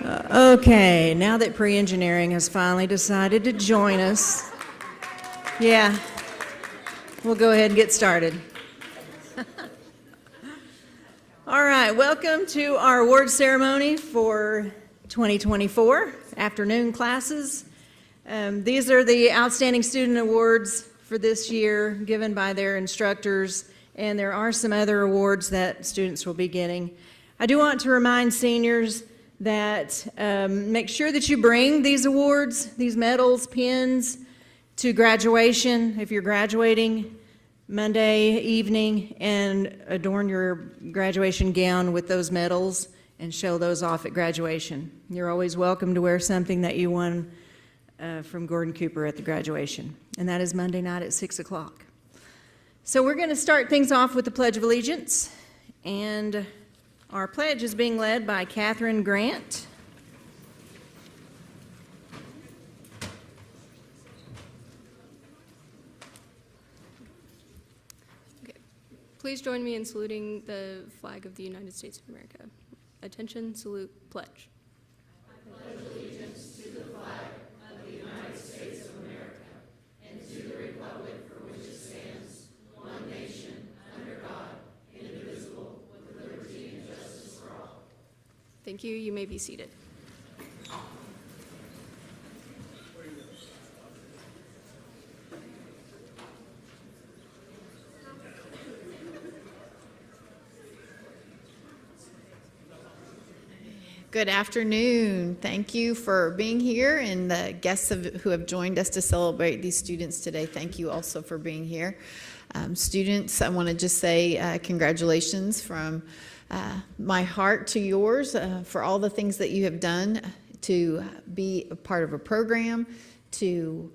Okay, now that pre-engineering has finally decided to join us, yeah, we'll go ahead and get started. All right, welcome to our award ceremony for 2024 afternoon classes. These are the Outstanding Student Awards for this year given by their instructors, and there are some other awards that students will be getting. I do want to remind seniors that make sure that you bring these awards, these medals, pins to graduation if you're graduating Monday evening, and adorn your graduation gown with those medals and show those off at graduation. You're always welcome to wear something that you won from Gordon Cooper at the graduation, and that is Monday night at 6 o'clock. So we're going to start things off with the Pledge of Allegiance, and our pledge is being led by Catherine Grant. Okay. Please join me in saluting the flag of the United States of America. Attention, salute, pledge. I pledge allegiance to the flag of the United States of America and to the republic for which it stands, one nation, under God, indivisible, with liberty and justice for all. Thank you. You may be seated. Good afternoon. Thank you for being here, and the guests who have joined us to celebrate these students today. Thank you also for being here. Students, I want to just say congratulations from my heart to yours for all the things that you have done to be a part of a program, to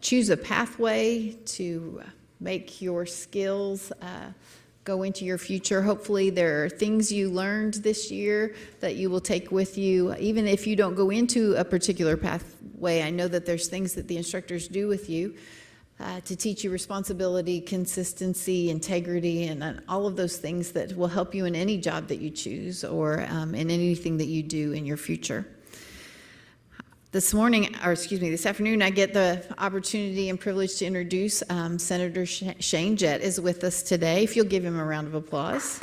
choose a pathway, to make your skills go into your future. Hopefully there are things you learned this year that you will take with you. Even if you don't go into a particular pathway, I know that there's things that the instructors do with you to teach you responsibility, consistency, integrity, and all of those things that will help you in any job that you choose or in anything that you do in your future. This afternoon, I get the opportunity and privilege to introduce Senator Shane Jett is with us today. If you'll give him a round of applause.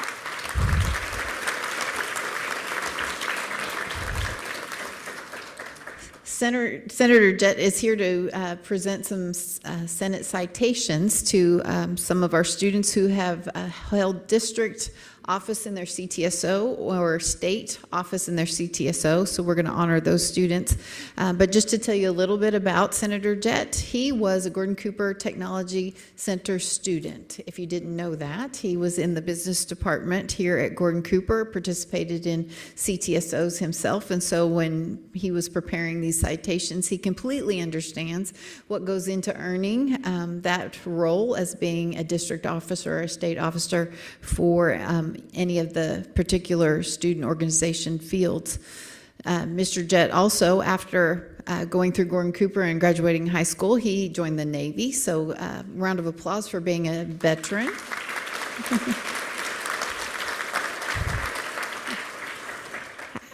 Senator Jett is here to present some Senate citations to some of our students who have held district office in their CTSO or state office in their CTSO, so we're going to honor those students. But just to tell you a little bit about Senator Jett, he was a Gordon Cooper Technology Center student. If you didn't know that, he was in the business department here at Gordon Cooper, participated in CTSOs himself, and so when he was preparing these citations, he completely understands what goes into earning that role as being a district officer or a state officer for any of the particular student organization fields. Mr. Jett also, after going through Gordon Cooper and graduating high school, he joined the Navy. So round of applause for being a veteran.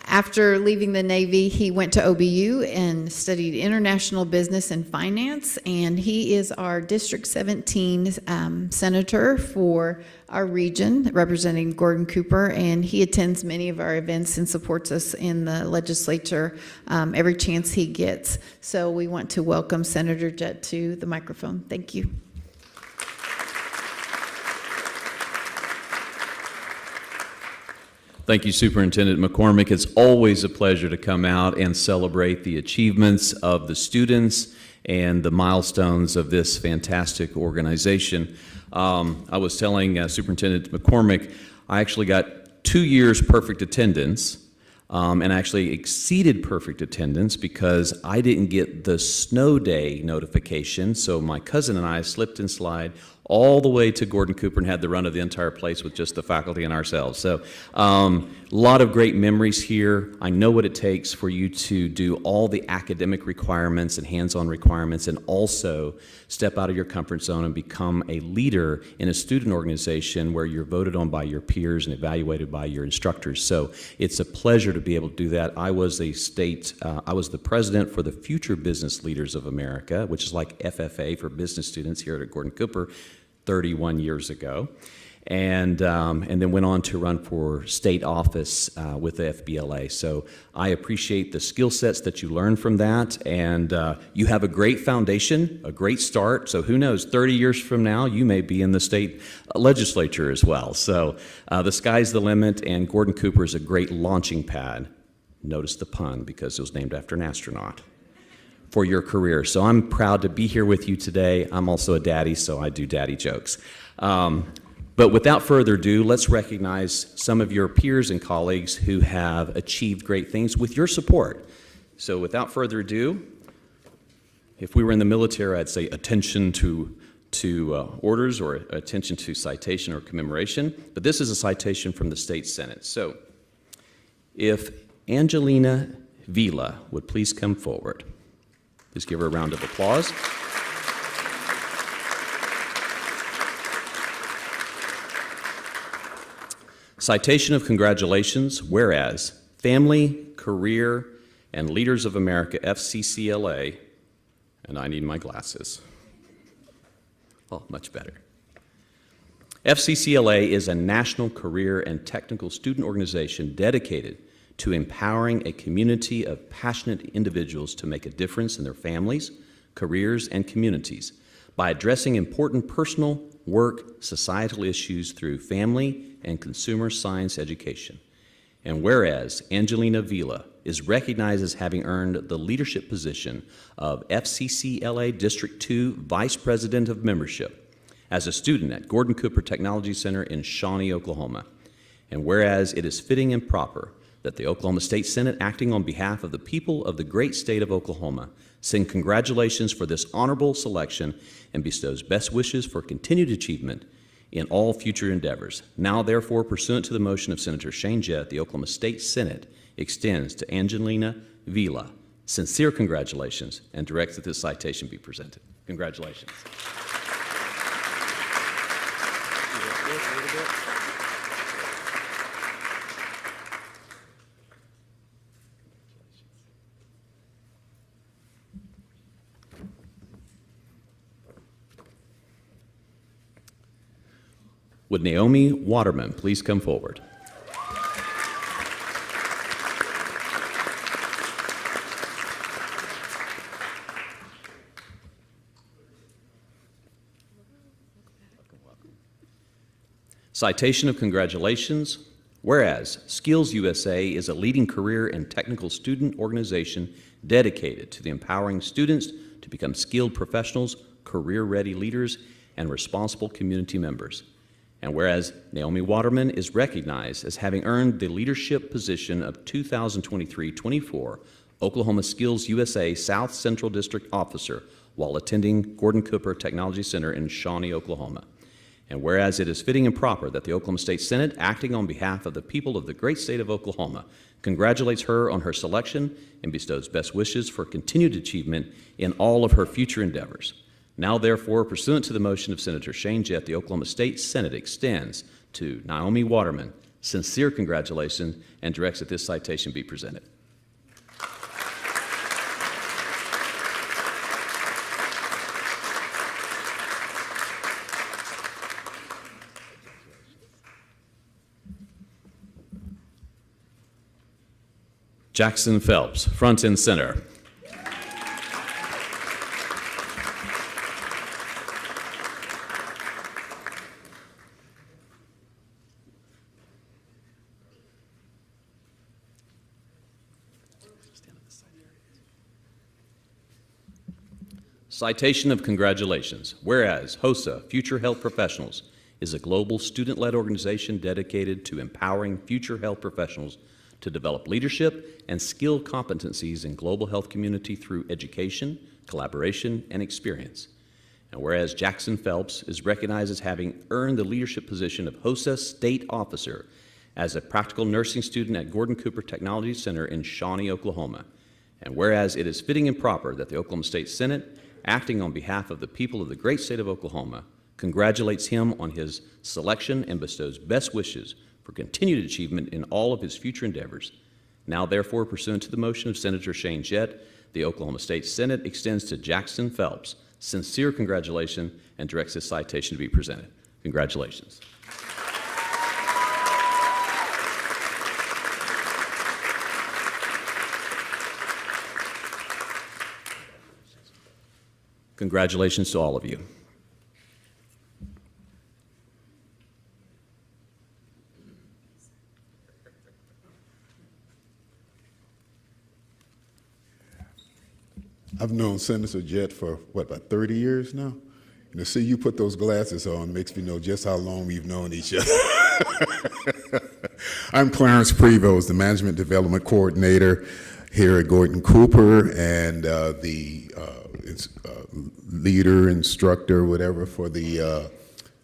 After leaving the Navy, he went to OBU and studied international business and finance, and he is our District 17 senator for our region, representing Gordon Cooper, and he attends many of our events and supports us in the legislature every chance he gets. So we want to welcome Senator Jett to the microphone. Thank you. Thank you, Superintendent McCormick. It's always a pleasure to come out and celebrate the achievements of the students and the milestones of this fantastic organization. I was telling Superintendent McCormick, I actually got 2 years perfect attendance, and actually exceeded perfect attendance because I didn't get the snow day notification, so my cousin and I slipped and slide all the way to Gordon Cooper and had the run of the entire place with just the faculty and ourselves. So a lot of great memories here. I know what it takes for you to do all the academic requirements and hands-on requirements and also step out of your comfort zone and become a leader in a student organization where you're voted on by your peers and evaluated by your instructors. So it's a pleasure to be able to do that. I was the president for the Future Business Leaders of America, which is like FFA for business students here at Gordon Cooper, 31 years ago, and then went on to run for state office with the FBLA. So I appreciate the skill sets that you learned from that, and you have a great foundation, a great start. So who knows, 30 years from now, you may be in the state legislature as well. So the sky's the limit, and Gordon Cooper is a great launching pad. Notice the pun, because it was named after an astronaut, for your career. So I'm proud to be here with you today. I'm also a daddy, so I do daddy jokes. But without further ado, let's recognize some of your peers and colleagues who have achieved great things with your support. So without further ado, if we were in the military, I'd say attention to orders or attention to citation or commemoration. But this is a citation from the State Senate. So if Angelina Vila would please come forward. Please give her a round of applause. Citation of congratulations, whereas Family, Career, and Leaders of America, FCCLA, and I need my glasses. Oh, much better. FCCLA is a national career and technical student organization dedicated to empowering a community of passionate individuals to make a difference in their families, careers, and communities by addressing important personal, work, societal issues through family and consumer science education. And whereas Angelina Vila is recognized as having earned the leadership position of FCCLA District 2 Vice President of Membership as a student at Gordon Cooper Technology Center in Shawnee, Oklahoma. And whereas it is fitting and proper that the Oklahoma State Senate, acting on behalf of the people of the great state of Oklahoma, send congratulations for this honorable selection and bestows best wishes for continued achievement in all future endeavors. Now, therefore, pursuant to the motion of Senator Shane Jett, the Oklahoma State Senate extends to Angelina Vila sincere congratulations and directs that this citation be presented. Congratulations. Would Naomi Waterman please come forward? Citation of congratulations. Whereas Skills USA is a leading career and technical student organization dedicated to empowering students to become skilled professionals, career-ready leaders, and responsible community members. And whereas Naomi Waterman is recognized as having earned the leadership position of 2023-24 Oklahoma Skills USA South Central District Officer while attending Gordon Cooper Technology Center in Shawnee, Oklahoma. And whereas it is fitting and proper that the Oklahoma State Senate, acting on behalf of the people of the great state of Oklahoma, congratulates her on her selection and bestows best wishes for continued achievement in all of her future endeavors. Now, therefore, pursuant to the motion of Senator Shane Jett, the Oklahoma State Senate extends to Naomi Waterman sincere congratulations and directs that this citation be presented. Jackson Phelps, front and center. Citation of congratulations. Whereas HOSA, Future Health Professionals, is a global student-led organization dedicated to empowering future health professionals to develop leadership and skill competencies in global health community through education, collaboration, and experience. And whereas Jackson Phelps is recognized as having earned the leadership position of HOSA State Officer as a practical nursing student at Gordon Cooper Technology Center in Shawnee, Oklahoma. And whereas it is fitting and proper that the Oklahoma State Senate, acting on behalf of the people of the great state of Oklahoma, congratulates him on his selection and bestows best wishes for continued achievement in all of his future endeavors. Now, therefore, pursuant to the motion of Senator Shane Jett, the Oklahoma State Senate extends to Jackson Phelps sincere congratulations and directs this citation to be presented. Congratulations. Congratulations to all of you. I've known Senator Jett for, about 30 years now? And to see you put those glasses on makes me know just how long we've known each other. I'm Clarence Prevost, the Management Development Coordinator here at Gordon Cooper, and the leader, instructor, whatever, for the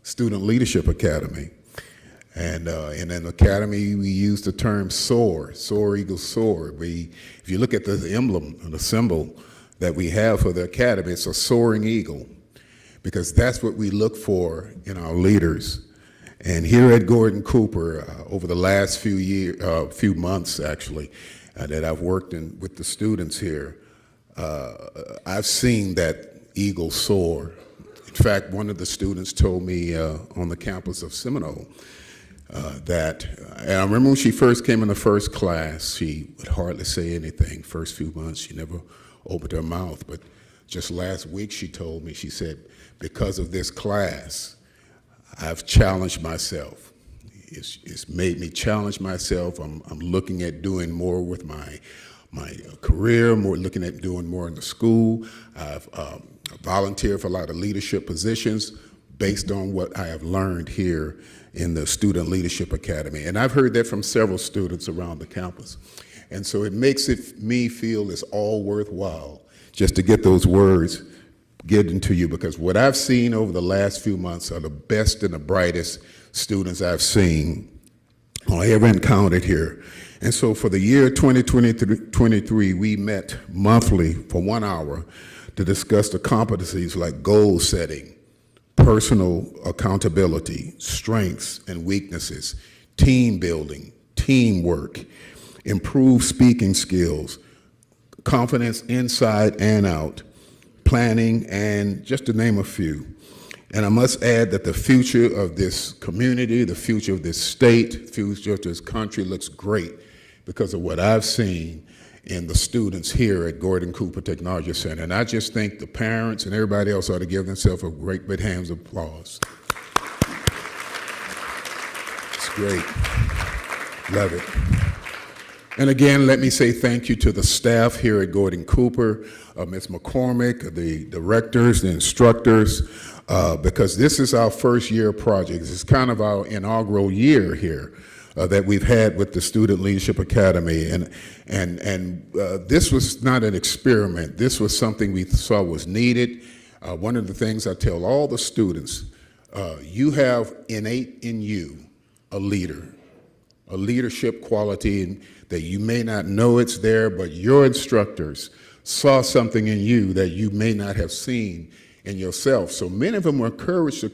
Student Leadership Academy. And in an academy, we use the term soar, soar, eagle, soar. If you look at the emblem, the symbol that we have for the academy, it's a soaring eagle, because that's what we look for in our leaders. And here at Gordon Cooper, over the last few months actually, that I've worked with the students here, I've seen that eagle soar. In fact, one of the students told me on the campus of Seminole and I remember when she first came in the first class, she would hardly say anything. First few months, she never opened her mouth. But just last week, she told me, she said, because of this class, I've challenged myself. It's made me challenge myself. I'm looking at doing more with my career, looking at doing more in the school. I've volunteered for a lot of leadership positions based on what I have learned here in the Student Leadership Academy. And I've heard that from several students around the campus. And so it makes me feel it's all worthwhile just to get those words getting to you, because what I've seen over the last few months are the best and the brightest students I've seen or ever encountered here. And so for the year 2023, we met monthly for 1 hour to discuss the competencies like goal setting, personal accountability, strengths and weaknesses, team building, teamwork, improved speaking skills, confidence inside and out, planning, and just to name a few. And I must add that the future of this community, the future of this state, future of this country looks great because of what I've seen in the students here at Gordon Cooper Technology Center. And I just think the parents and everybody else ought to give themselves a great big hand of applause. It's great. Love it. And again, let me say thank you to the staff here at Gordon Cooper, Ms. McCormick, the directors, the instructors, because this is our first year project. This is kind of our inaugural year here that we've had with the Student Leadership Academy. And this was not an experiment. This was something we saw was needed. One of the things I tell all the students, you have innate in you a leader, a leadership quality that you may not know it's there, but your instructors saw something in you that you may not have seen in yourself. So many of them were encouraged to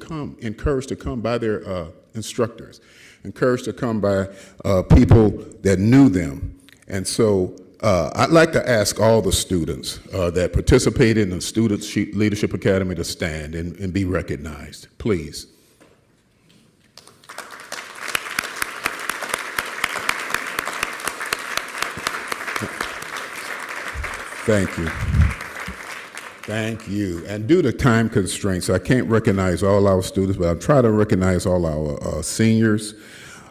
come by their instructors, encouraged to come by people that knew them. And so I'd like to ask all the students that participated in the Student Leadership Academy to stand and be recognized, please. Thank you. Thank you. And due to time constraints, I can't recognize all our students, but I'll try to recognize all our seniors.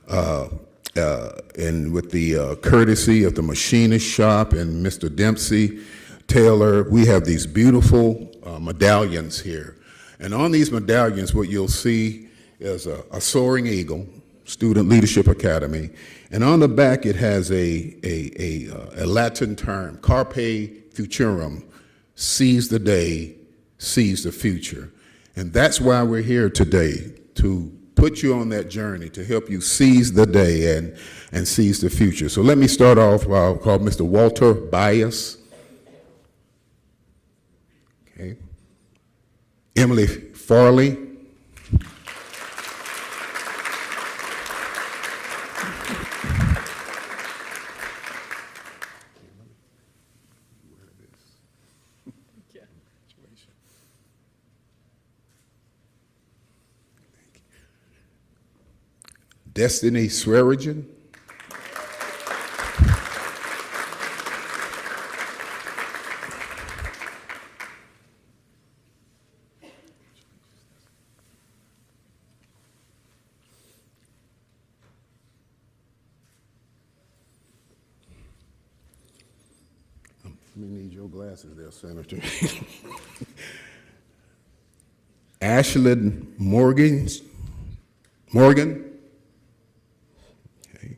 And with the courtesy of the machinist shop and Mr. Dempsey Taylor, we have these beautiful medallions here. And on these medallions, what you'll see is a soaring eagle, Student Leadership Academy. And on the back, it has a Latin term, carpe futurum, seize the day, seize the future. And that's why we're here today, to put you on that journey, to help you seize the day and seize the future. So let me start off, I'll call Mr. Walter Bias. Okay. Emily Farley. Destiny Swearigan. Let me need your glasses there, Senator. Ashlyn Morgan. Okay.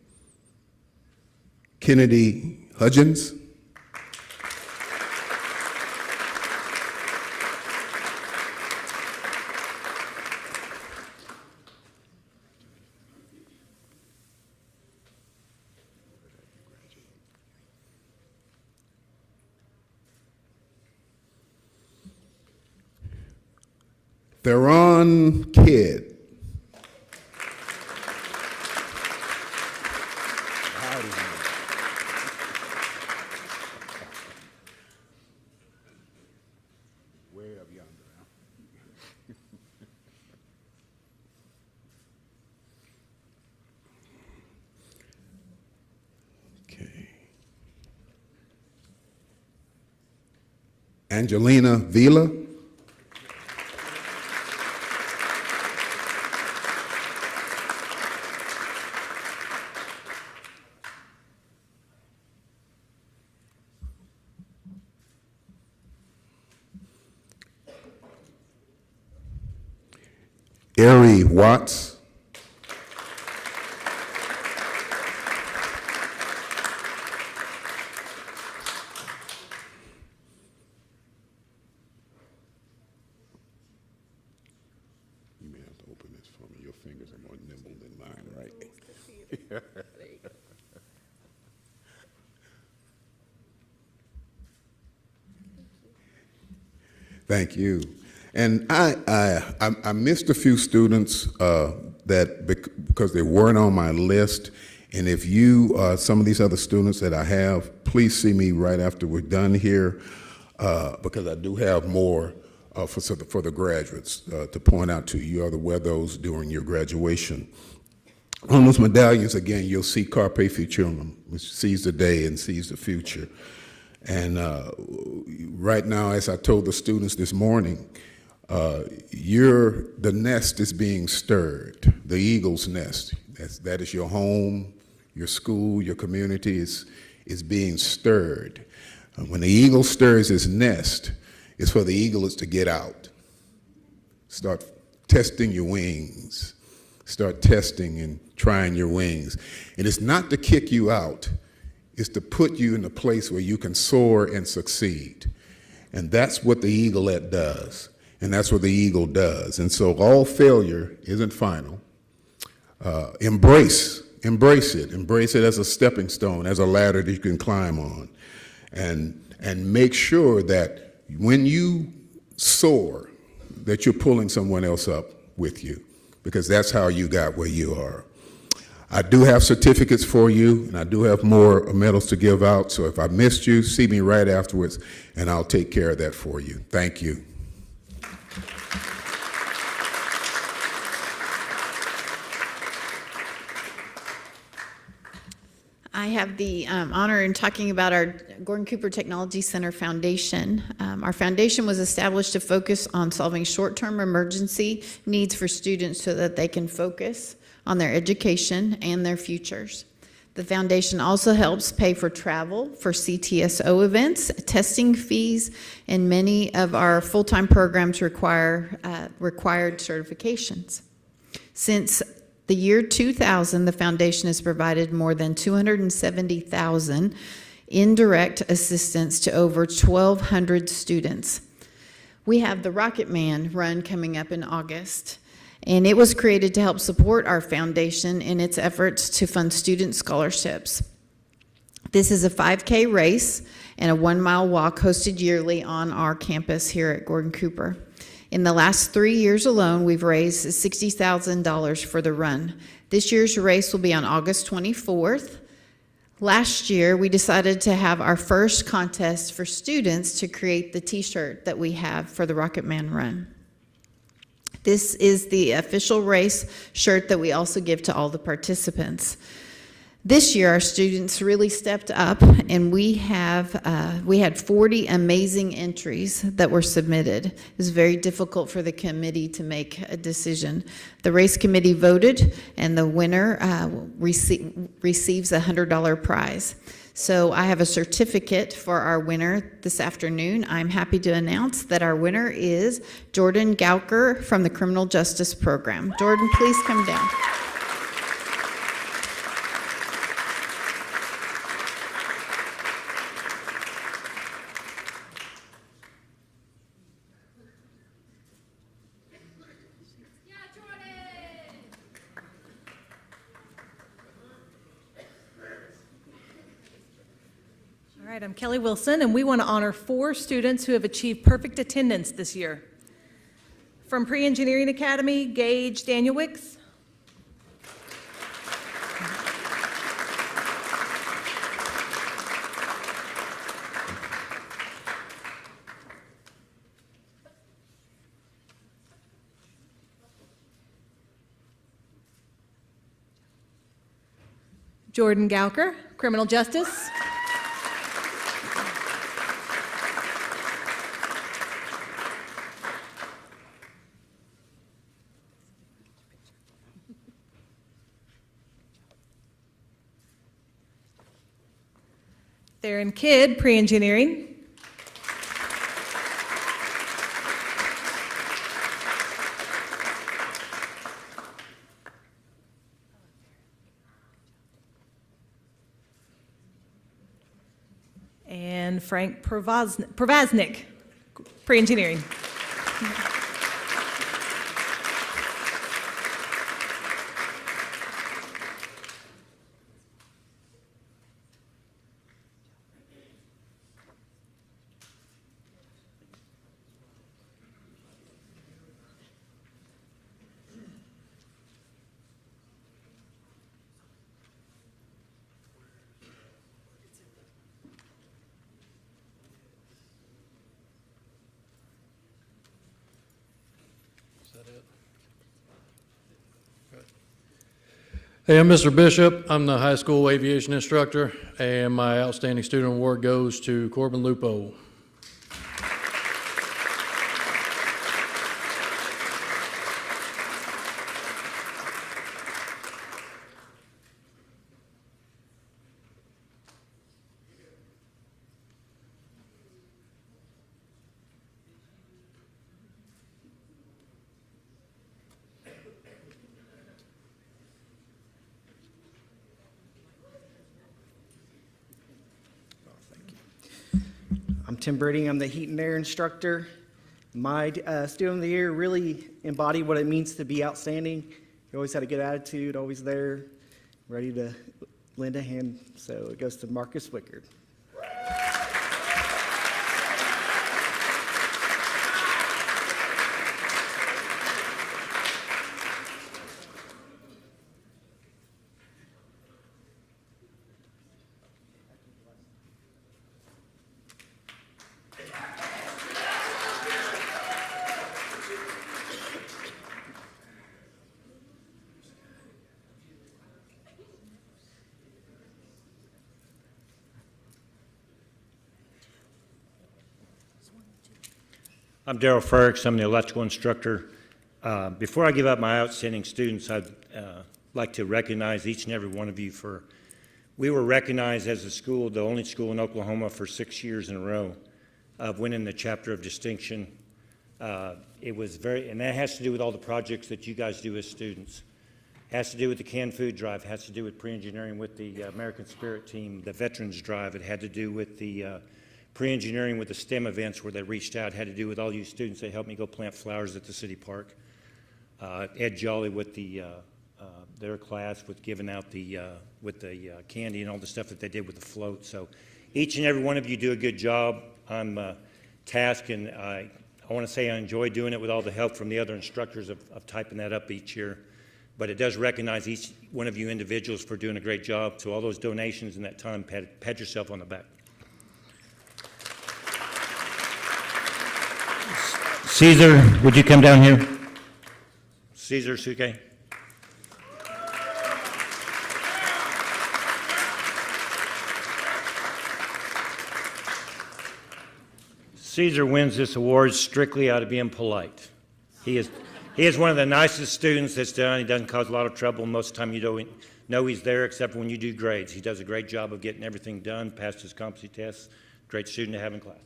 Kennedy Hudgens. Theron Kidd. Way up yonder. Okay. Angelina Vila. Ari Watts. You may have to open this for me. Your fingers are more nimble than mine, right? Thank you. And I missed a few students because they weren't on my list. And if you, some of these other students that I have, please see me right after we're done here, because I do have more for the graduates to point out to you. You ought to wear those during your graduation. On those medallions, again, you'll see Carpe Futurum, which sees the day and sees the future. And right now, as I told the students this morning, the nest is being stirred, the eagle's nest. That is your home, your school, your community is being stirred. When the eagle stirs his nest, it's for the eagles to get out. Start testing your wings. Start testing and trying your wings. And it's not to kick you out, it's to put you in a place where you can soar and succeed. And that's what the eaglet does. And that's what the eagle does. And so all failure isn't final. Embrace it. Embrace it as a stepping stone, as a ladder that you can climb on. And make sure that when you soar, that you're pulling someone else up with you, because that's how you got where you are. I do have certificates for you, and I do have more medals to give out. So if I missed you, see me right afterwards, and I'll take care of that for you. Thank you. I have the honor in talking about our Gordon Cooper Technology Center Foundation. Our foundation was established to focus on solving short-term emergency needs for students so that they can focus on their education and their futures. The foundation also helps pay for travel for CTSO events, testing fees, and many of our full-time programs required certifications. Since the year 2000, the foundation has provided more than 270,000 indirect assistance to over 1,200 students. We have the Rocket Man Run coming up in August, and it was created to help support our foundation in its efforts to fund student scholarships. This is a 5K race and a 1-mile walk hosted yearly on our campus here at Gordon Cooper. In the last 3 years alone, we've raised $60,000 for the run. This year's race will be on August 24th. Last year, we decided to have our first contest for students to create the t-shirt that we have for the Rocket Man Run. This is the official race shirt that we also give to all the participants. This year, our students really stepped up, and we had 40 amazing entries that were submitted. It was very difficult for the committee to make a decision. The race committee voted, and the winner receives a $100 prize. So I have a certificate for our winner this afternoon. I'm happy to announce that our winner is Jordan Gauker from the Criminal Justice Program. Jordan, please come down. All right, I'm Kelly Wilson, and we want to honor 4 students who have achieved perfect attendance this year. From Pre-Engineering Academy, Gage Danielwicks. Jordan Gauker, Criminal Justice. Theron Kidd, Pre-Engineering. And Frank Provaznik, Pre-Engineering. Hey, I'm Mr. Bishop. I'm the high school aviation instructor, and my Outstanding Student Award goes to Corbin Lupo. I'm Tim Birding. I'm the heat and air instructor. My student of the year really embodied what it means to be outstanding. He always had a good attitude, always there, ready to lend a hand. So it goes to Marcus Wickard. I'm Daryl Ferks. I'm the electrical instructor. Before I give out my outstanding students, I'd like to recognize each and every one of you for, we were recognized as a school, the only school in Oklahoma for 6 years in a row of winning the Chapter of Distinction. It was very, and that has to do with all the projects that you guys do as students. Has to do with the canned food drive, has to do with pre-engineering with the American Spirit team, the Veterans Drive. It had to do with the pre-engineering with the STEM events where they reached out, had to do with all you students. They helped me go plant flowers at the city park. Ed Jolly with their class with giving out the candy and all the stuff that they did with the float. So each and every one of you do a good job. I'm tasked, and I want to say I enjoy doing it with all the help from the other instructors of typing that up each year. But it does recognize each one of you individuals for doing a great job. So all those donations and that time, pat yourself on the back. Caesar, would you come down here? Caesar Suke. Caesar wins this award strictly out of being polite. He is one of the nicest students that's done. He doesn't cause a lot of trouble. Most of the time you don't know he's there except when you do grades. He does a great job of getting everything done, passed his competency tests. Great student to have in class.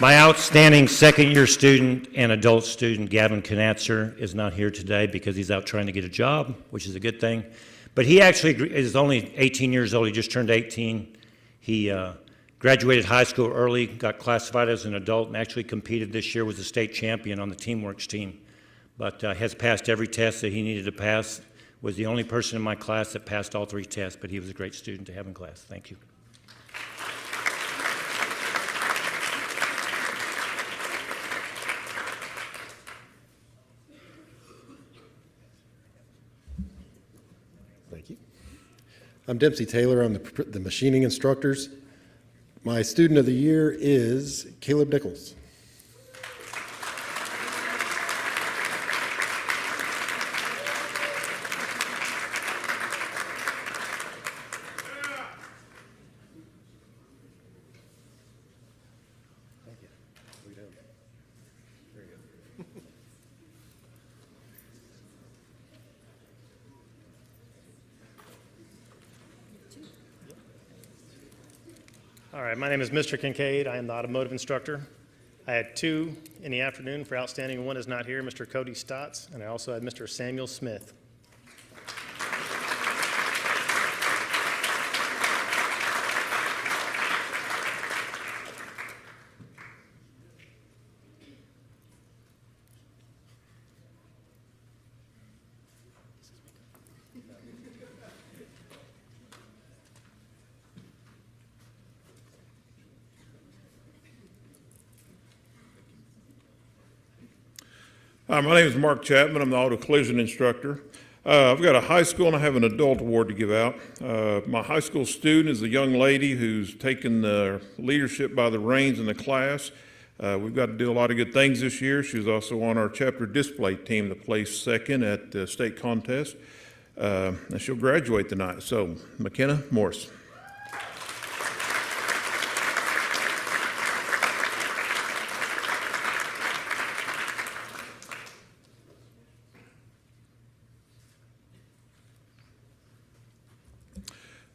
My outstanding second-year student and adult student, Gavin Knatzer, is not here today because he's out trying to get a job, which is a good thing. But he actually is only 18 years old. He just turned 18. He graduated high school early, got classified as an adult, and actually competed this year, was a state champion on the Teamworks team. But has passed every test that he needed to pass. Was the only person in my class that passed all 3 tests, but he was a great student to have in class. Thank you. Thank you. I'm Dempsey Taylor. I'm the machining instructors. My student of the year is Caleb Nichols. All right, my name is Mr. Kincaid. I am the automotive instructor. I had 2 in the afternoon for outstanding. One is not here, Mr. Cody Stotts, and I also had Mr. Samuel Smith. Hi, my name is Mark Chapman. I'm the auto collision instructor. I've got a high school and I have an adult award to give out. My high school student is a young lady who's taken the leadership by the reins in the class. We've got to do a lot of good things this year. She was also on our chapter display team that placed second at the state contest. And she'll graduate tonight. So, McKenna Morris.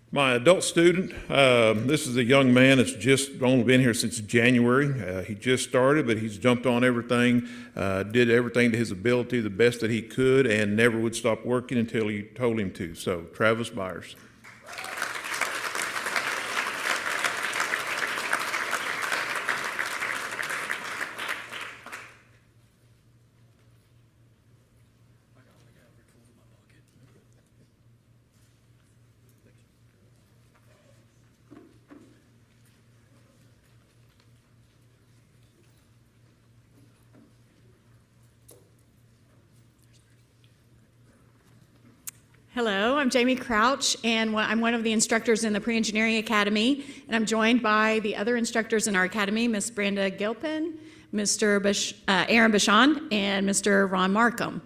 My adult student, this is a young man that's just only been here since January. He just started, but he's jumped on everything, did everything to his ability, the best that he could, and never would stop working until you told him to. So, Travis Byers. Hello, I'm Jamie Crouch, and I'm one of the instructors in the Pre-Engineering Academy, and I'm joined by the other instructors in our academy, Ms. Brenda Gilpin, Mr. Aaron Bashan, and Mr. Ron Markham.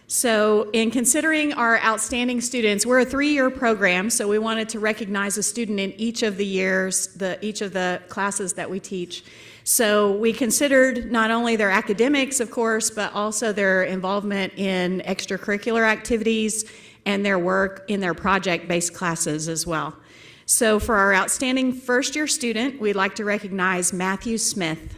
So in considering our outstanding students, we're a 3-year program, so we wanted to recognize a student in each of the years, each of the classes that we teach. So we considered not only their academics, of course, but also their involvement in extracurricular activities and their work in their project-based classes as well. So for our outstanding first-year student, we'd like to recognize Matthew Smith.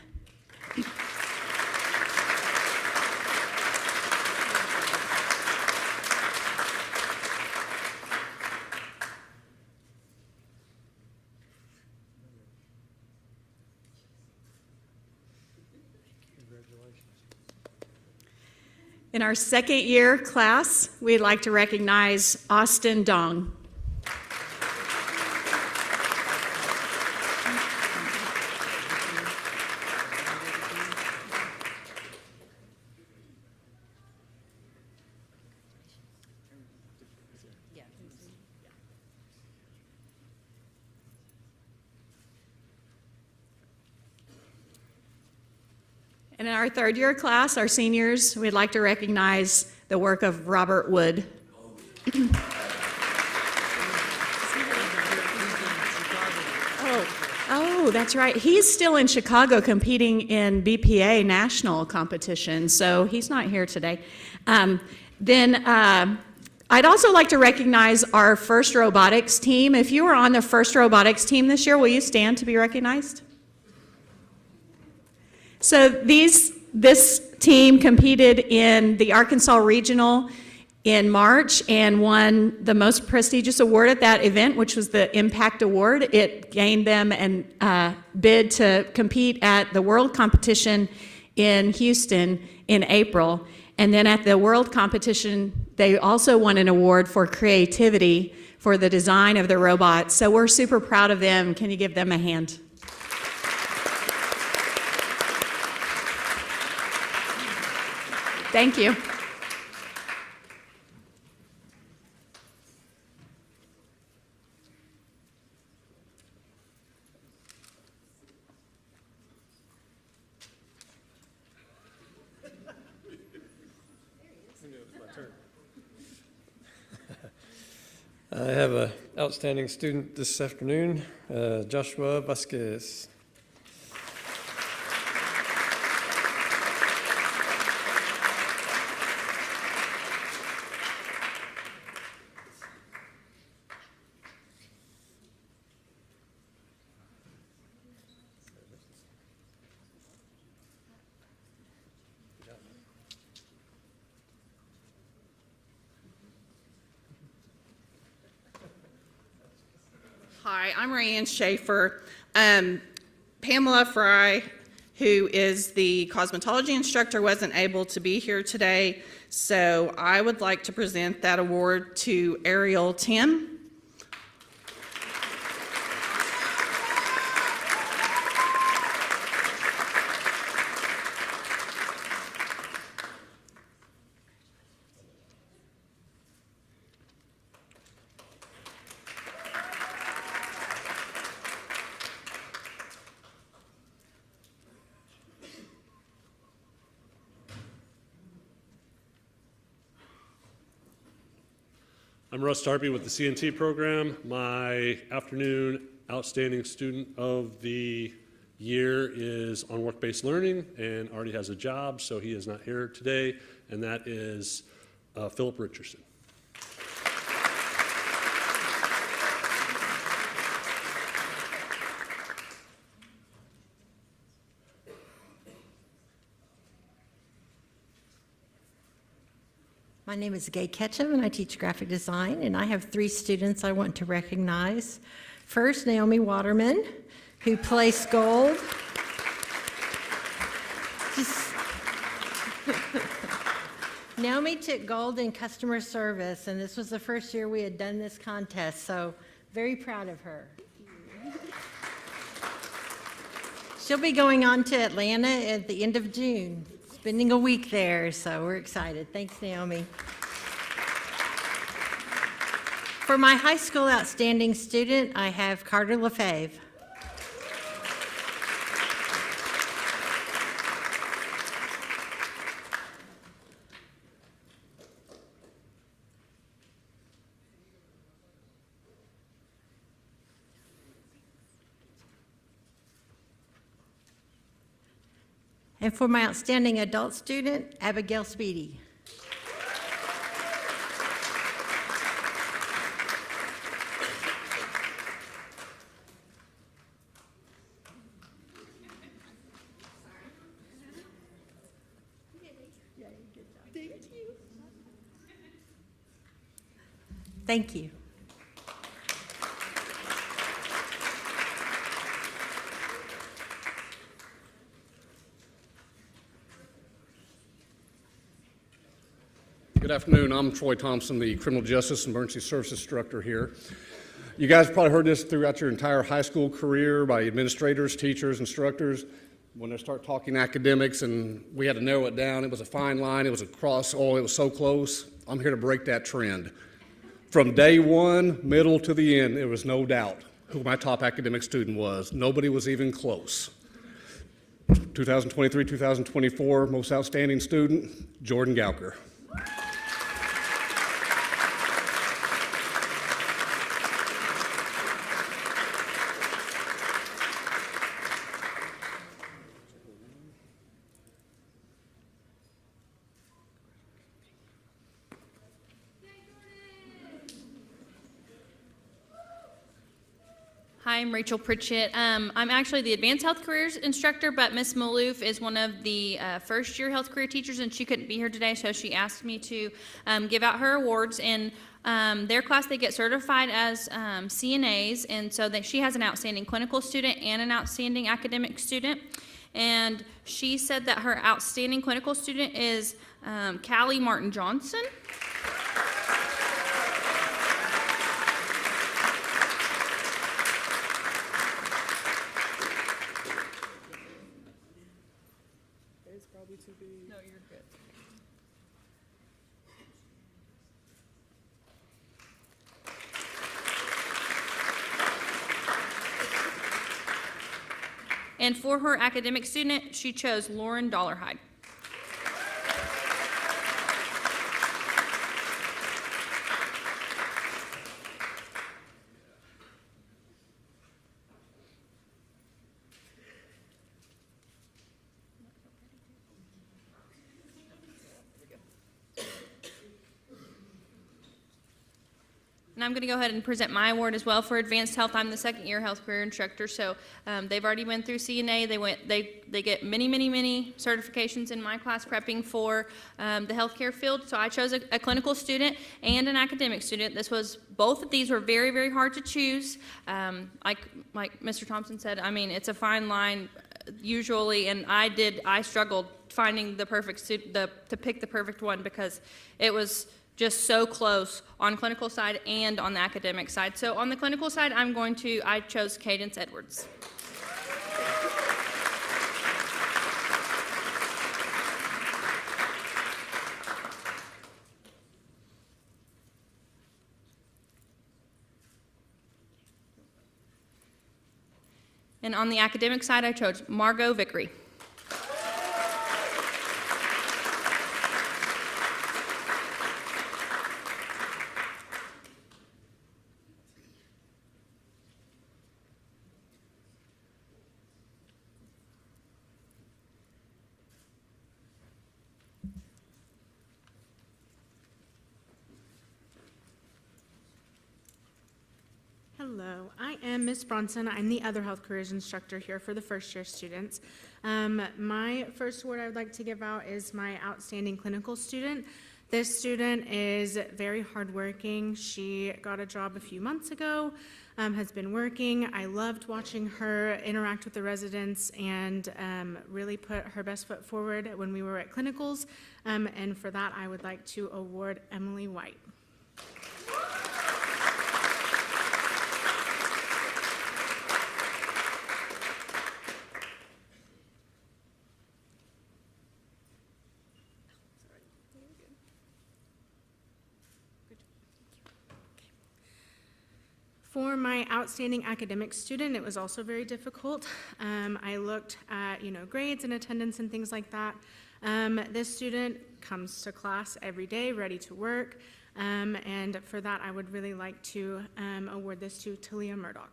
In our second year class, we'd like to recognize Austin Dong. And in our third year class, our seniors, we'd like to recognize the work of Robert Wood. Oh, that's right. He's still in Chicago competing in BPA national competition, so he's not here today. I'd also like to recognize our first robotics team. If you were on the first robotics team this year, will you stand to be recognized? So this team competed in the Arkansas Regional in March and won the most prestigious award at that event, which was the Impact Award. It gained them a bid to compete at the World Competition in Houston in April. And then at the World Competition, they also won an award for creativity for the design of the robots. So we're super proud of them. Can you give them a hand? Thank you. I have an outstanding student this afternoon, Joshua Vasquez. Hi, I'm Rayanne Schaefer. Pamela Fry, who is the cosmetology instructor, wasn't able to be here today, so I would like to present that award to Ariel Tim. I'm Russ Tarpey with the CNT program. My afternoon outstanding student of the year is on work-based learning and already has a job, so he is not here today, and that is Philip Richardson. My name is Gay Ketchum, and I teach graphic design, and I have 3 students I want to recognize. First, Naomi Waterman, who placed gold. Naomi took gold in customer service, and this was the first year we had done this contest, so very proud of her. She'll be going on to Atlanta at the end of June. Spending a week there, so we're excited. Thanks, Naomi. For my high school outstanding student, I have Carter Lefebvre. And for my outstanding adult student, Abigail Speedy. Thank you. Good afternoon. I'm Troy Thompson, the Criminal Justice and Emergency Services Instructor here. You guys probably heard this throughout your entire high school career by administrators, teachers, instructors. When they start talking academics and we had to narrow it down, it was a fine line, it was a cross, oh, it was so close. I'm here to break that trend. From day one, middle to the end, there was no doubt who my top academic student was. Nobody was even close. 2023, 2024, most outstanding student, Jordan Gauker. Hi, I'm Rachel Pritchett. I'm actually the Advanced Health Careers instructor, but Miss Maloof is one of the first-year health career teachers, and she couldn't be here today, so she asked me to give out her awards. In their class, they get certified as CNAs, and so she has an outstanding clinical student and an outstanding academic student. And she said that her outstanding clinical student is Callie Martin Johnson. No, you're good. And for her academic student, she chose Lauren Dollarhide. And I'm going to go ahead and present my award as well for Advanced Health. I'm the second-year health career instructor, so they've already been through CNA. They get many certifications in my class prepping for the healthcare field. So I chose a clinical student and an academic student. Both of these were very hard to choose. Like Mr. Thompson said, I mean, it's a fine line usually, and I struggled finding the perfect to pick the perfect one because it was just so close on clinical side and on the academic side. So on the clinical side, I chose Cadence Edwards. And on the academic side, I chose Margot Vickery. Hello, I am Ms. Bronson. I'm the other health careers instructor here for the first-year students. My first award I would like to give out is my outstanding clinical student. This student is very hardworking. She got a job a few months ago, has been working. I loved watching her interact with the residents and really put her best foot forward when we were at clinicals. And for that, I would like to award Emily White. For my outstanding academic student, it was also very difficult. I looked at, grades and attendance and things like that. This student comes to class every day, ready to work, and for that, I would really like to award this to Talia Murdoch.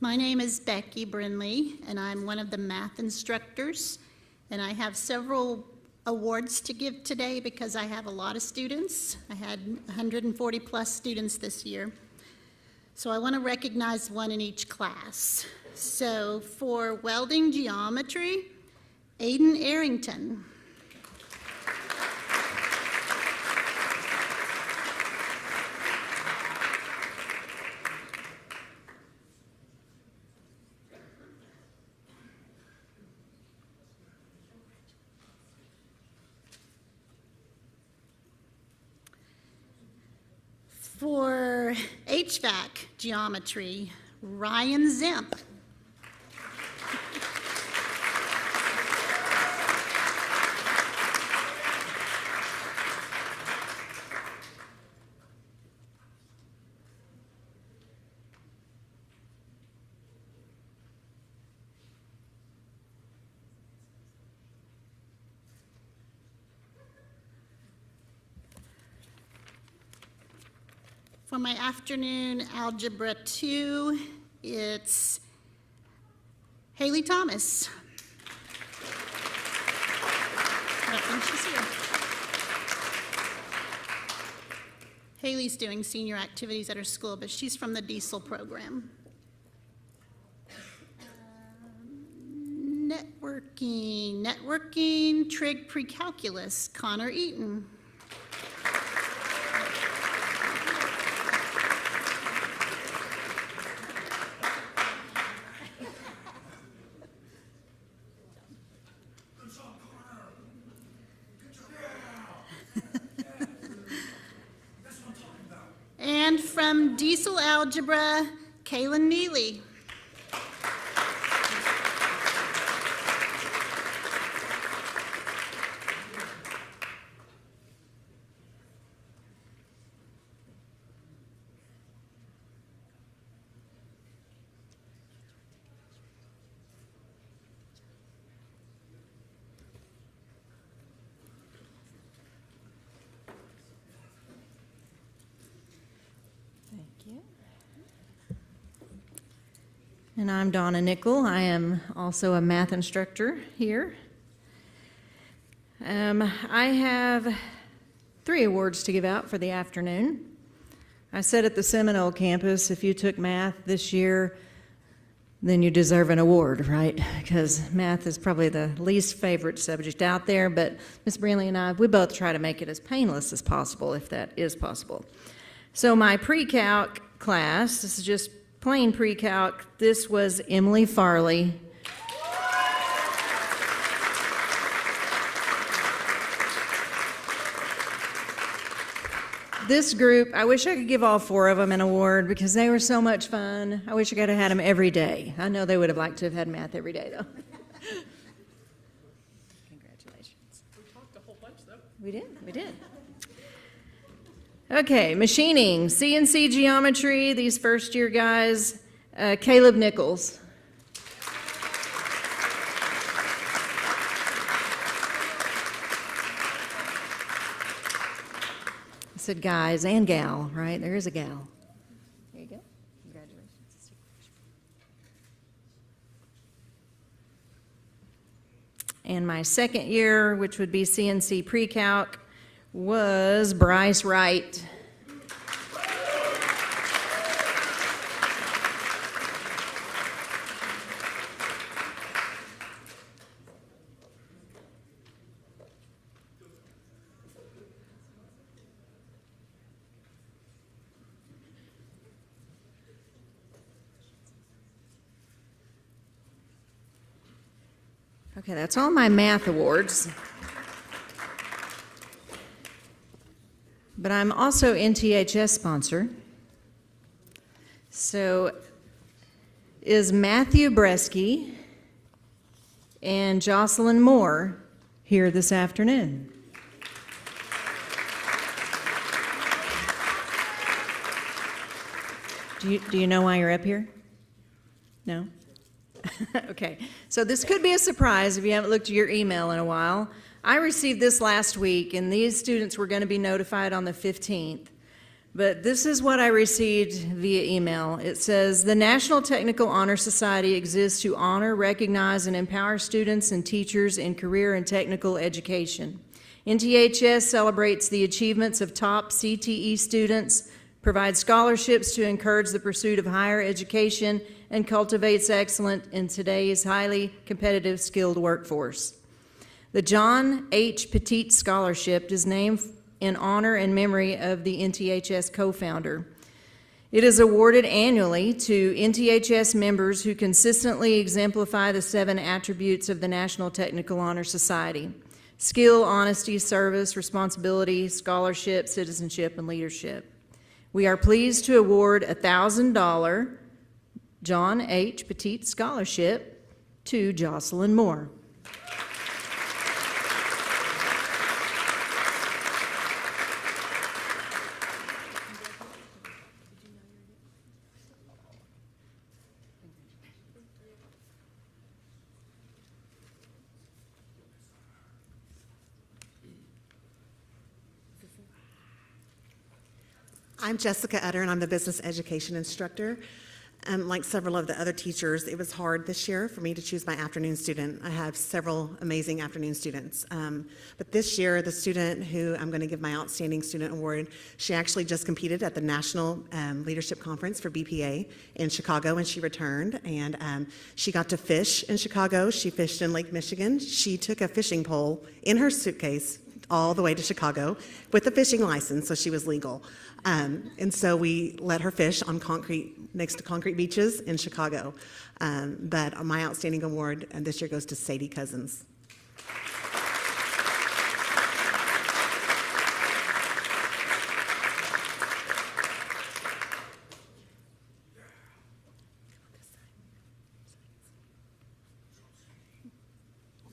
My name is Becky Brinley, and I'm one of the math instructors, and I have several awards to give today because I have a lot of students. I had 140 plus students this year. So I want to recognize one in each class. So for welding geometry, Aiden Arrington. For HVAC geometry, Ryan Zemp. For my afternoon Algebra 2, it's Haley Thomas. I think she's here. Haley's doing senior activities at her school, but she's from the Diesel program. Networking, Trig Precalculus, Connor Eaton. And from Diesel Algebra, Kaylin Neely. And I'm Donna Nickel. I am also a math instructor here. I have 3 awards to give out for the afternoon. I said at the Seminole campus, if you took math this year, then you deserve an award, right? Because math is probably the least favorite subject out there, but Ms. Brantley and I, we both try to make it as painless as possible, if that is possible. So my pre-calc class, this is just plain pre-calc, this was Emily Farley. This group, I wish I could give all 4 of them an award because they were so much fun. I wish I could have had them every day. I know they would have liked to have had math every day, though. Congratulations. We talked a whole bunch, though. We did. Okay, machining, CNC geometry, these first-year guys, Caleb Nichols. I said guys and gal, right? There is a gal. There you go. Congratulations. And my second year, which would be CNC pre-calc, was Bryce Wright. Okay, that's all my math awards. But I'm also NTHS sponsor. So is Matthew Bresky and Jocelyn Moore here this afternoon? Do you know why you're up here? No? Okay, so this could be a surprise if you haven't looked at your email in a while. I received this last week, and these students were going to be notified on the 15th. but this is what I received via email. It says, the National Technical Honor Society exists to honor, recognize, and empower students and teachers in career and technical education. NTHS celebrates the achievements of top CTE students, provides scholarships to encourage the pursuit of higher education, and cultivates excellence in today's highly competitive skilled workforce. The John H. Petit Scholarship is named in honor and memory of the NTHS co-founder. It is awarded annually to NTHS members who consistently exemplify the 7 attributes of the National Technical Honor Society: skill, honesty, service, responsibility, scholarship, citizenship, and leadership. We are pleased to award a $1,000 John H. Petit Scholarship to Jocelyn Moore. I'm Jessica Utter, and I'm the business education instructor. Like several of the other teachers, it was hard this year for me to choose my afternoon student. I have several amazing afternoon students. But this year, the student who I'm going to give my Outstanding Student Award, she actually just competed at the National Leadership Conference for BPA in Chicago, and she returned. And she got to fish in Chicago. She fished in Lake Michigan. She took a fishing pole in her suitcase all the way to Chicago with a fishing license, so she was legal. And so we let her fish on next to concrete beaches in Chicago. But my Outstanding Award this year goes to Sadie Cousins.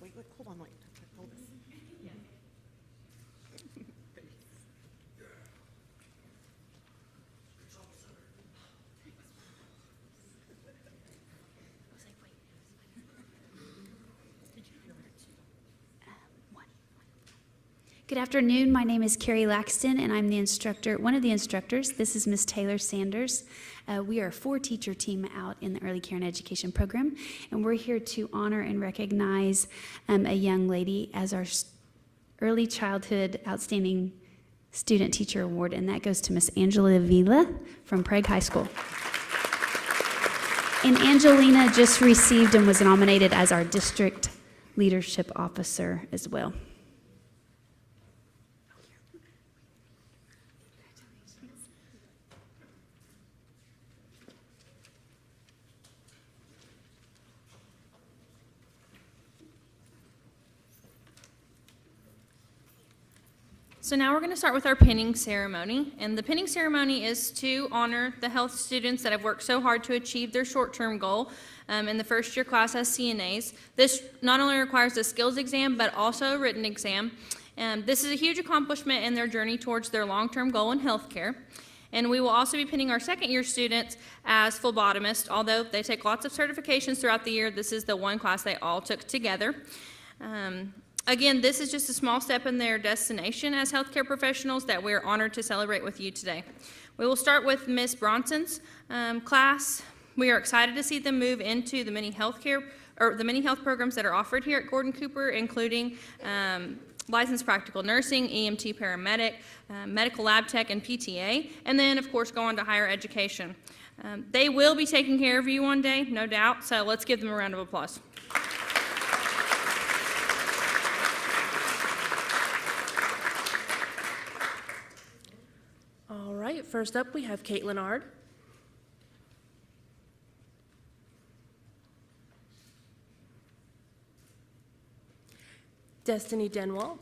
Wait, hold on, wait. Hold this. Good afternoon. My name is Carrie Laxton, and I'm the instructor, one of the instructors. This is Miss Taylor Sanders. We are a 4-teacher team out in the Early Care and Education program, and we're here to honor and recognize a young lady as our Early Childhood Outstanding Student Teacher Award, and that goes to Miss Angela Vila from Prague High School. And Angelina just received and was nominated as our District Leadership Officer as well. So now we're going to start with our pinning ceremony, and the pinning ceremony is to honor the health students that have worked so hard to achieve their short-term goal in the first year class as CNAs. This not only requires a skills exam, but also a written exam. This is a huge accomplishment in their journey towards their long-term goal in healthcare. And we will also be pinning our second-year students as phlebotomists. Although they take lots of certifications throughout the year, this is the one class they all took together. Again, this is just a small step in their destination as healthcare professionals that we're honored to celebrate with you today. We will start with Ms. Bronson's class. We are excited to see them move into the many health programs that are offered here at Gordon Cooper, including licensed practical nursing, EMT paramedic, medical lab tech, and PTA, and then, of course, go on to higher education. They will be taking care of you one day, no doubt, so let's give them a round of applause. All right, first up we have Caitlin Ard. Destiny Denwall.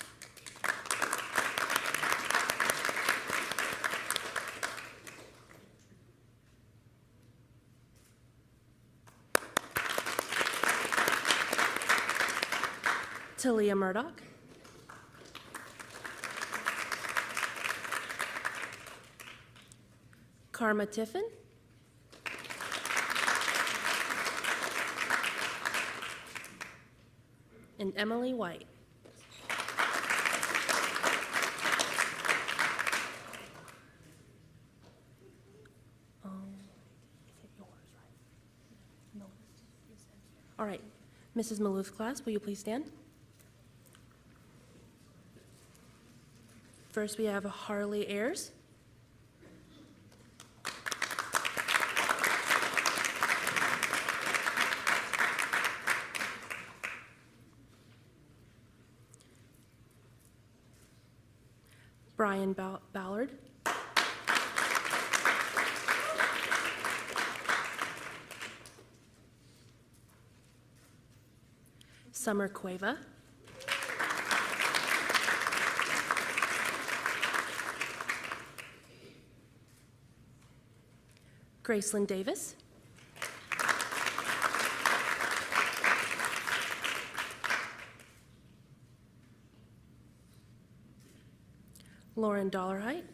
Talia Murdoch. Karma Tiffin. And Emily White. All right, Mrs. Malouf's class, will you please stand? First, we have Harley Ayers. Brian Ballard. Summer Cueva. Gracelyn Davis. Lauren Dollarhite.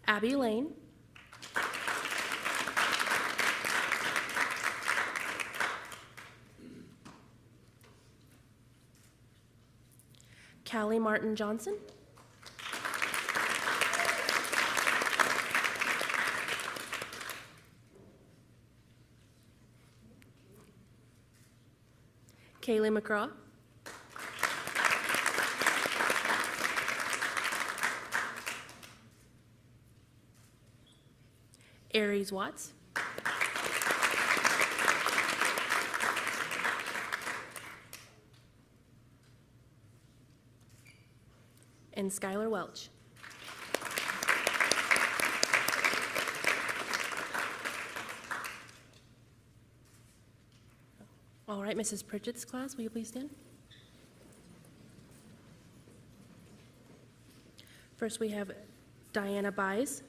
Abby Lane. Callie Martin Johnson. Kaylee McCraw. Aries Watts. And Skylar Welch. All right, Mrs. Pritchett's class, will you please stand? First, we have Diana Buys.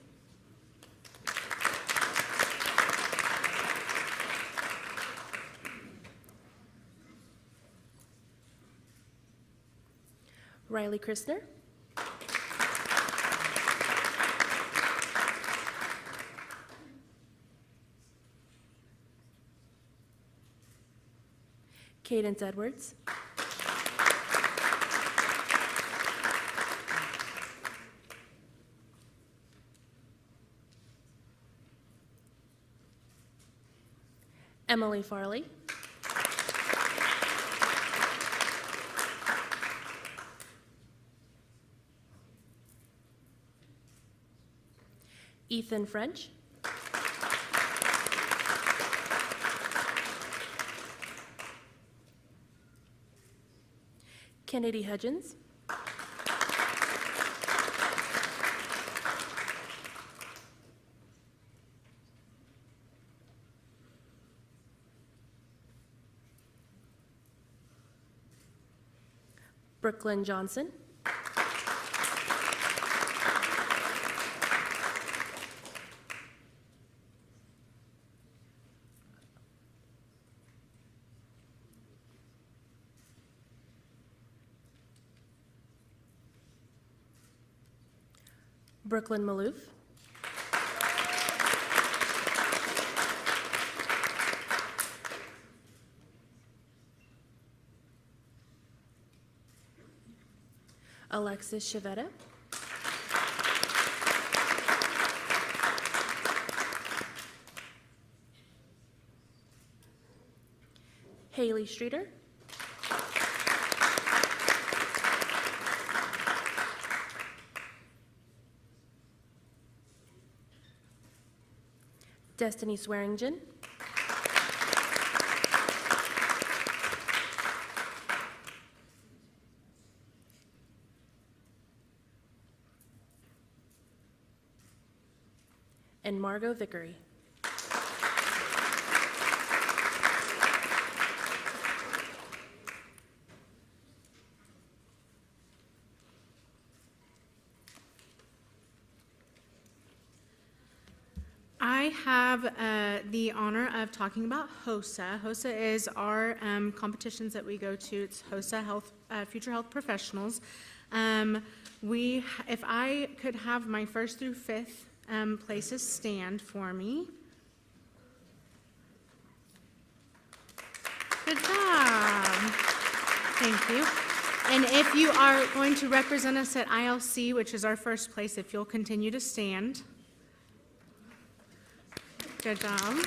Riley Christner. Cadence Edwards. Emily Farley. Ethan French. Kennedy Hudgens. Brooklyn Johnson. Brooklyn Malouf. Alexis Chavetta. Haley Streeter. Destiny Swearingen. And Margot Vickery. I have the honor of talking about HOSA. HOSA is our competitions that we go to. It's HOSA Health, Future Health Professionals. If I could have my first through fifth places stand for me. Good job. Thank you. And if you are going to represent us at ILC, which is our first place, if you'll continue to stand. Good job.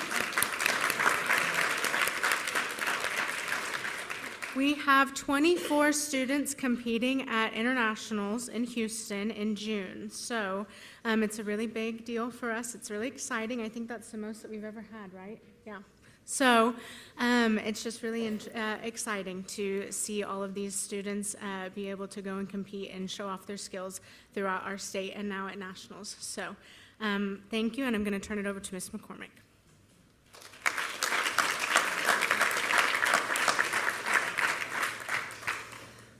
We have 24 students competing at internationals in Houston in June. So it's a really big deal for us. It's really exciting. I think that's the most that we've ever had, right? Yeah. So it's just really exciting to see all of these students be able to go and compete and show off their skills throughout our state and now at nationals. So thank you, and I'm going to turn it over to Ms. McCormick.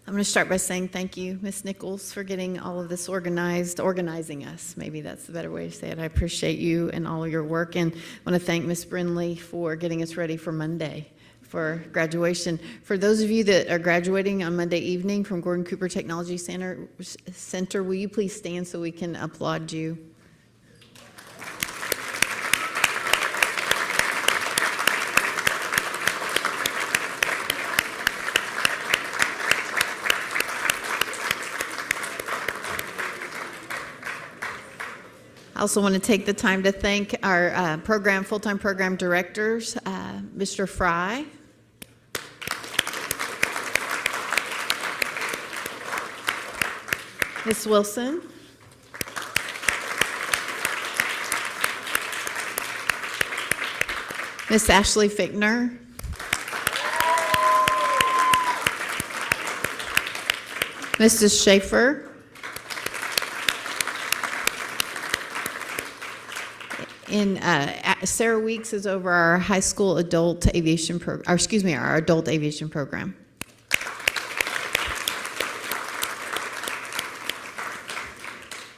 I'm going to start by saying thank you, Ms. Nichols, for getting all of this organizing us. Maybe that's the better way to say it. I appreciate you and all of your work, and I want to thank Ms. Brindley for getting us ready for Monday for graduation. For those of you that are graduating on Monday evening from Gordon Cooper Technology Center, will you please stand so we can applaud you? I also want to take the time to thank our full-time program directors, Mr. Fry, Ms. Wilson, Ms. Ashley Fickner, Mrs. Schaefer, and Sarah Weeks is over our high school adult aviation our adult aviation program.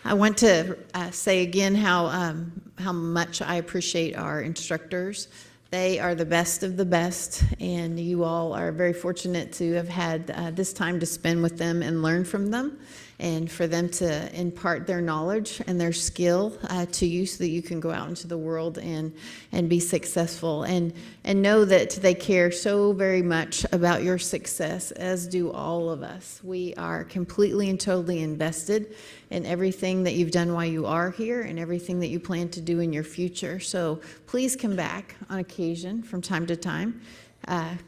I want to say again how much I appreciate our instructors. They are the best of the best, and you all are very fortunate to have had this time to spend with them and learn from them, and for them to impart their knowledge and their skill to you so that you can go out into the world and be successful, and know that they care so very much about your success, as do all of us. We are completely and totally invested in everything that you've done while you are here and everything that you plan to do in your future. So please come back on occasion from time to time.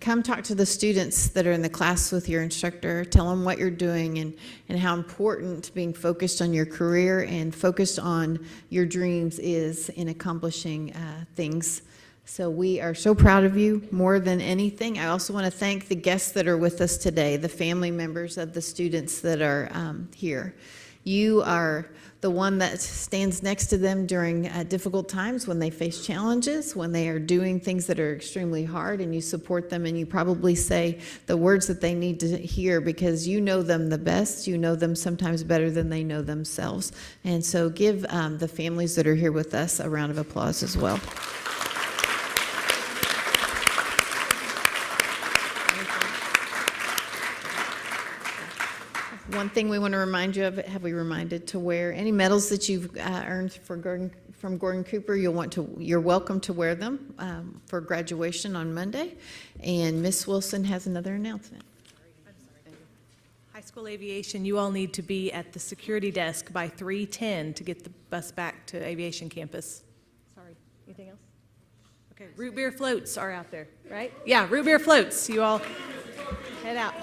Come talk to the students that are in the class with your instructor. Tell them what you're doing and how important being focused on your career and focused on your dreams is in accomplishing things. So we are so proud of you more than anything. I also want to thank the guests that are with us today, the family members of the students that are here. You are the one that stands next to them during difficult times when they face challenges, when they are doing things that are extremely hard, and you support them, and you probably say the words that they need to hear because you know them the best. You know them sometimes better than they know themselves. And so give the families that are here with us a round of applause as well. One thing we want to remind you of, have we reminded to wear any medals that you've earned from Gordon Cooper. You're welcome to wear them for graduation on Monday. And Miss Wilson has another announcement. High school aviation, you all need to be at the security desk by 3:10 to get the bus back to aviation campus. Sorry, anything else? Okay, root beer floats are out there, right? Yeah, root beer floats. You all head out.